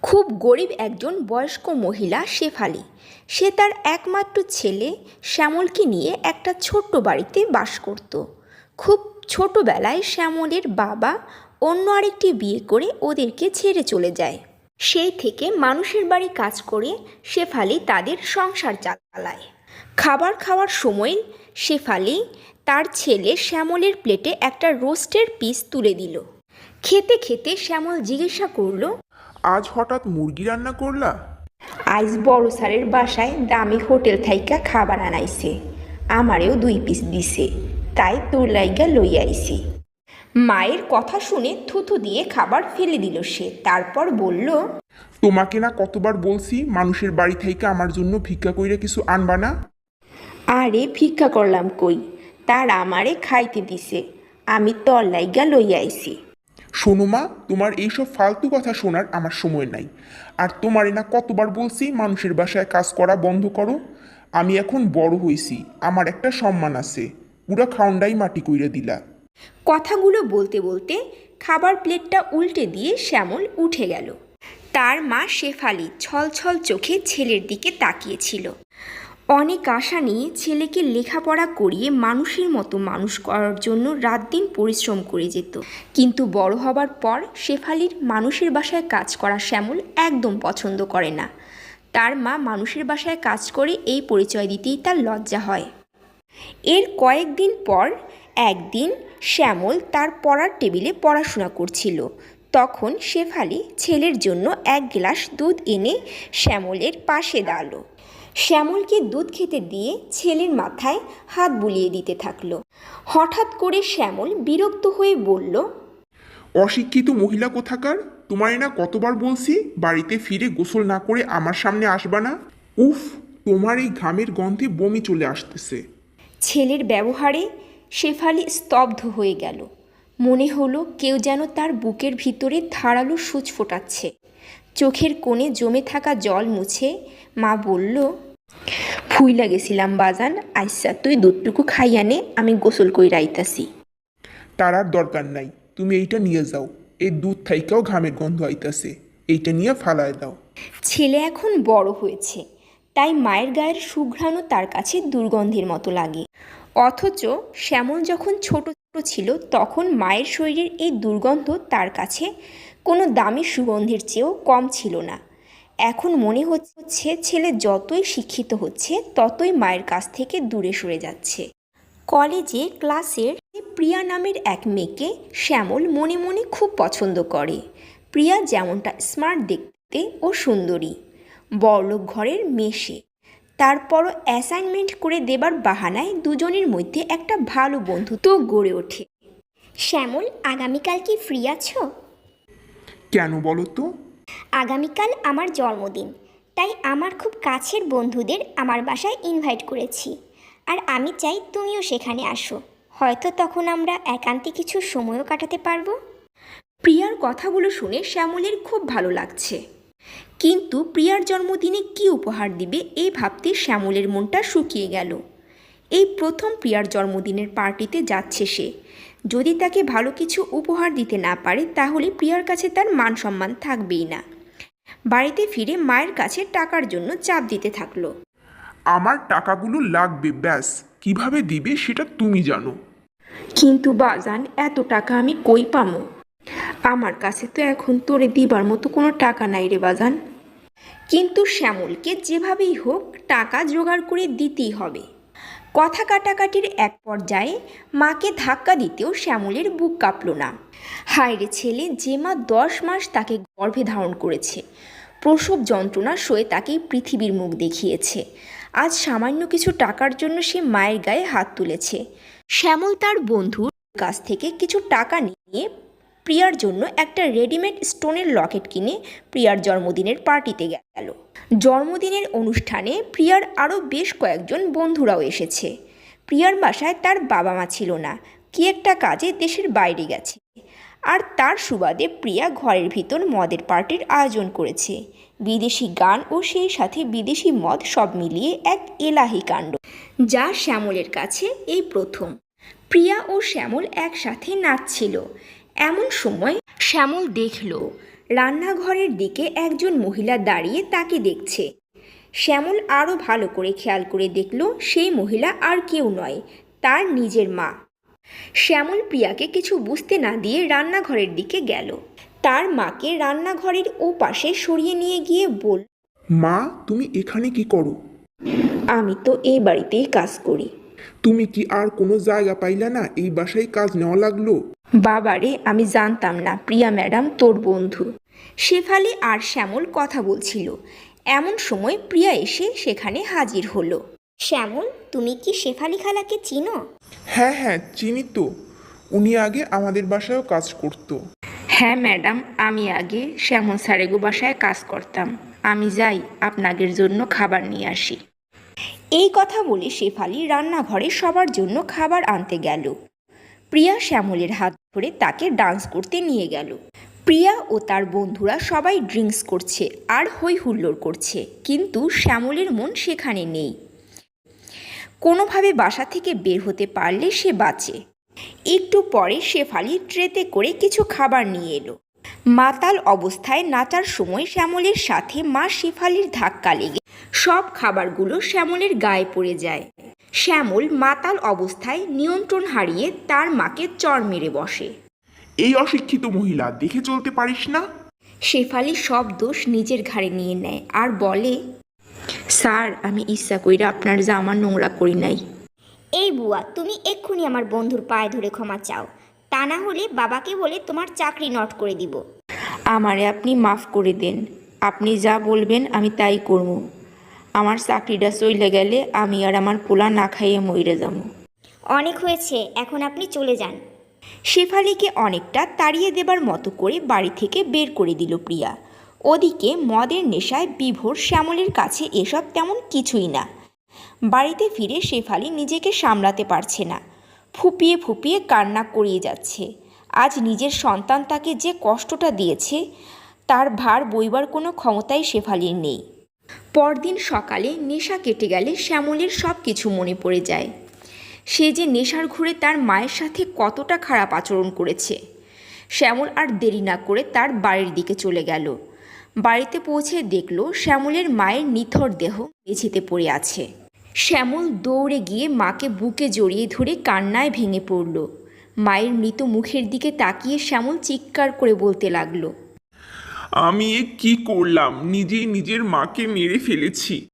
খুব গরিব একজন বয়স্ক মহিলা শেফালি। সে তার একমাত্র ছেলে শ্যামলকে নিয়ে একটা ছোট্ট বাড়িতে বাস করত। খুব ছোটবেলায় শ্যামলের বাবা অন্য আরেকটি বিয়ে করে ওদেরকে ছেড়ে চলে যায়। সেই থেকে মানুষের বাড়ি কাজ করে শেফালি তাদের সংসার চালায়। খাবার খাওয়ার সময় শেফালি তার ছেলে শ্যামলের প্লেটে একটা রোস্টের পিস তুলে দিল। খেতে খেতে শ্যামল জিজ্ঞাসা করলো, আজ হঠাৎ মুরগি রান্না করলা? আইজ বড় স্যারের বাসায় দামি হোটেল থাইকা খাবার আনাইছে, আমারেও 2 পিস দিছে, তাই তোর লাইগা লই আইছি। মায়ের কথা শুনে থুথু দিয়ে খাবার ফেলে দিল সে। তারপর বলল, তোমাকে না কতবার বলছি মানুষের বাড়ি থেকে আমার জন্য ভিক্ষা কইরা কিছু আনবা না? আরে ভিক্ষা করলাম কই, তার আমারে খাইতে দিছে, আমি তোর লাইগা লই আইছি। শোনো মা, তোমার এইসব ফালতু কথা শোনার আমার সময় নাই। আর তোমারে না কতবার বলছি মানুষের বাসায় কাজ করা বন্ধ করো। আমি এখন বড় হইছি, আমার একটা সম্মান আছে, পুরা খাউন্ডাই মাটি কইরা দিলা। কথাগুলো বলতে বলতে খাবার প্লেটটা উল্টে দিয়ে শ্যামল উঠে গেল। তার মা শেফালি ছলছল চোখে ছেলের দিকে তাকিয়েছিল। অনেক আশা নিয়ে ছেলেকে লেখাপড়া করিয়ে মানুষের মতো মানুষ করার জন্য রাত দিন পরিশ্রম করে যেত। কিন্তু বড় হবার পর শেফালির মানুষের বাসায় কাজ করা শ্যামল একদম পছন্দ করে না। তার মা মানুষের বাসায় কাজ করে এই পরিচয় দিতেই তার লজ্জা হয়। এর কয়েকদিন পর একদিন শ্যামল তার পড়ার টেবিলে পড়াশোনা করছিল। তখন শেফালি ছেলের জন্য 1 গ্লাস দুধ এনে শ্যামলের পাশে দাঁড়ালো। শ্যামলকে দুধ খেতে দিয়ে ছেলের মাথায় হাত বুলিয়ে দিতে থাকলো। হঠাৎ করে শ্যামল বিরক্ত হয়ে বলল, অশিক্ষিত মহিলা কোথাকার, তোমারে না কতবার বলছি বাড়িতে ফিরে গোসল না করে আমার সামনে আসবা না। উফ, তোমার এই ঘামের গন্ধে বমি চলে আসতেছে। ছেলের ব্যবহারে শেফালি স্তব্ধ হয়ে গেল। মনে হলো কেউ যেন তার বুকের ভিতরে ধারালো সূচ ফোটাচ্ছে। চোখের কোণে জমে থাকা জল মুছে মা বলল, ফুইলা গেছিলাম বাজান, আইসা তুই দুধটুকু খাইয়া নে, আমি গোসল কইরা আইতাছি। তার আর দরকার নাই, তুমি এইটা নিয়ে যাও, এই দুধ থাইকাও ঘামের গন্ধ আইতাছে, এইটা নিয়ে ফালায় দাও। ছেলে এখন বড় হয়েছে, তাই মায়ের গায়ের সুঘ্রাণও তার কাছে দুর্গন্ধের মতো লাগে। অথচ শ্যামল যখন ছোট ছিল তখন মায়ের শরীরের এই দুর্গন্ধ তার কাছে কোনো দামি সুগন্ধের চেয়েও কম ছিল না। এখন মনে হচ্ছে ছেলে যতই শিক্ষিত হচ্ছে ততই মায়ের কাছ থেকে দূরে সরে যাচ্ছে। কলেজে ক্লাসের প্রিয়া নামের এক মেয়েকে শ্যামল মনে মনে খুব পছন্দ করে। প্রিয়া যেমনটা স্মার্ট দেখতে ও সুন্দরী, বড়লোক ঘরের মেয়ে সে। তারপরও অ্যাসাইনমেন্ট করে দেবার বাহানায় দুজনের মধ্যে একটা ভালো বন্ধুত্ব গড়ে ওঠে। শ্যামল, আগামীকাল কি ফ্রি আছো? কেন বলো তো? আগামীকাল আমার জন্মদিন, তাই আমার খুব কাছের বন্ধুদের আমার বাসায় ইনভাইট করেছি। আর আমি চাই তুমিও সেখানে আসো, হয়তো তখন আমরা একান্তে কিছু সময়ও কাটাতে পারবো। প্রিয়ার কথাগুলো শুনে শ্যামলের খুব ভালো লাগছে, কিন্তু প্রিয়ার জন্মদিনে কী উপহার দিবে এই ভাবতে শ্যামলের মনটা শুকিয়ে গেল। এই প্রথম প্রিয়ার জন্মদিনের পার্টিতে যাচ্ছে সে। যদি তাকে ভালো কিছু উপহার দিতে না পারে তাহলে প্রিয়ার কাছে তার মান সম্মান থাকবেই না। বাড়িতে ফিরে মায়ের কাছে টাকার জন্য চাপ দিতে থাকলো। আমার টাকাগুলো লাগবে, ব্যাস, কিভাবে দিবে সেটা তুমি জানো। কিন্তু বাজান, এত টাকা আমি কই পামো? আমার কাছে তো এখন তোরে দিবার মতো কোনো টাকা নাই রে বাজান। কিন্তু শ্যামলকে যেভাবেই হোক টাকা জোগাড় করে দিতেই হবে। কথা কাটাকাটির এক পর্যায়ে মাকে ধাক্কা দিতেও শ্যামলের বুক কাঁপল না। হায় রে ছেলে, যে মা 10 মাস তাকে গর্ভে ধারণ করেছে, প্রসব যন্ত্রণা সয়ে তাকে পৃথিবীর মুখ দেখিয়েছে, আজ সামান্য কিছু টাকার জন্য সে মায়ের গায়ে হাত তুলেছে। শ্যামল তার বন্ধুর কাছ থেকে কিছু টাকা নিয়ে প্রিয়ার জন্য একটা রেডিমেড স্টোনের লকেট কিনে প্রিয়ার জন্মদিনের পার্টিতে গেল। জন্মদিনের অনুষ্ঠানে প্রিয়ার আরও বেশ কয়েকজন বন্ধুরাও এসেছে। প্রিয়ার বাসায় তার বাবা মা ছিল না, কি একটা কাজে দেশের বাইরে গেছে। আর তার সুবাদে প্রিয়া ঘরের ভিতর মদের পার্টির আয়োজন করেছে। বিদেশি গান ও সেই সাথে বিদেশি মদ সব মিলিয়ে এক এলাহি কাণ্ড, যা শ্যামলের কাছে এই প্রথম। প্রিয়া ও শ্যামল একসাথে নাচছিল। এমন সময় শ্যামল দেখল রান্নাঘরের দিকে একজন মহিলা দাঁড়িয়ে তাকে দেখছে। শ্যামল আরও ভালো করে খেয়াল করে দেখল সেই মহিলা আর কেউ নয়, তার নিজের মা। শ্যামল প্রিয়াকে কিছু বুঝতে না দিয়ে রান্নাঘরের দিকে গেল। তার মাকে রান্নাঘরের ওপাশে সরিয়ে নিয়ে গিয়ে বলল, মা, তুমি এখানে কি করো? আমি তো এই বাড়িতেই কাজ করি। তুমি কি আর কোনো জায়গা পাইলা না এই বাসায় কাজ নেওয়া লাগলো? বাবারে, আমি জানতাম না প্রিয়া ম্যাডাম তোর বন্ধু। শেফালি আর শ্যামল কথা বলছিল, এমন সময় প্রিয়া এসে সেখানে হাজির হলো। শ্যামল, তুমি কি শেফালি খালাকে চিনো? হ্যাঁ হ্যাঁ, চিনি তো। উনি আগে আমাদের বাসায়ও কাজ করতো। হ্যাঁ ম্যাডাম, আমি আগে শ্যামল স্যারেগো বাসায় কাজ করতাম। আমি যাই, আপনাদের জন্য খাবার নিয়ে আসি। এই কথা বলে শেফালি রান্নাঘরে সবার জন্য খাবার আনতে গেল। প্রিয়া শ্যামলের হাত ধরে তাকে ডান্স করতে নিয়ে গেল। প্রিয়া ও তার বন্ধুরা সবাই ড্রিঙ্কস করছে আর হই হুল্লোড় করছে, কিন্তু শ্যামলের মন সেখানে নেই। কোনোভাবে বাসা থেকে বের হতে পারলে সে বাঁচে। একটু পরে শেফালি ট্রেতে করে কিছু খাবার নিয়ে এলো। মাতাল অবস্থায় নাচার সময় শ্যামলের সাথে মা শেফালির ধাক্কা লেগে সব খাবারগুলো শ্যামলের গায়ে পড়ে যায়। শ্যামল মাতাল অবস্থায় নিয়ন্ত্রণ হারিয়ে তার মাকে চড় মেরে বসে। এই অশিক্ষিত মহিলা, দেখে চলতে পারিস না? শেফালি সব দোষ নিজের ঘাড়ে নিয়ে নেয় আর বলে, স্যার, আমি ইচ্ছা কইরা আপনার জামা নোংরা করি নাই। এই বুয়া, তুমি এক্ষুনি আমার বন্ধুর পায়ে ধরে ক্ষমা চাও, তা না হলে বাবাকে বলে তোমার চাকরি নট করে দিব। আমারে আপনি মাফ করে দেন। আপনি যা বলবেন আমি তাই করব। আমার চাকরিটা চইলে গেলে আমি আর আমার পোলা না খাইয়ে মইরে যাবো। অনেক হয়েছে, এখন আপনি চলে যান। শেফালিকে অনেকটা তাড়িয়ে দেবার মতো করে বাড়ি থেকে বের করে দিল প্রিয়া। ওদিকে মদের নেশায় বিভোর শ্যামলের কাছে এসব তেমন কিছুই না। বাড়িতে ফিরে শেফালি নিজেকে সামলাতে পারছে না, ফুপিয়ে ফুপিয়ে কান্না করিয়ে যাচ্ছে। আজ নিজের সন্তান তাকে যে কষ্টটা দিয়েছে তার ভার বইবার কোনো ক্ষমতাই শেফালির নেই। পরদিন সকালে নেশা কেটে গেলে শ্যামলের সব কিছু মনে পড়ে যায়। সে যে নেশার ঘুরে তার মায়ের সাথে কতটা খারাপ আচরণ করেছে। শ্যামল আর দেরি না করে তার বাড়ির দিকে চলে গেল। বাড়িতে পৌঁছে দেখল শ্যামলের মায়ের নিথর দেহ মেঝেতে পড়ে আছে। শ্যামল দৌড়ে গিয়ে মাকে বুকে জড়িয়ে ধরে কান্নায় ভেঙে পড়ল। মায়ের মৃত মুখের দিকে তাকিয়ে শ্যামল চিৎকার করে বলতে লাগলো, আমি এ কি করলাম? নিজেই নিজের মাকে মেরে ফেলেছি।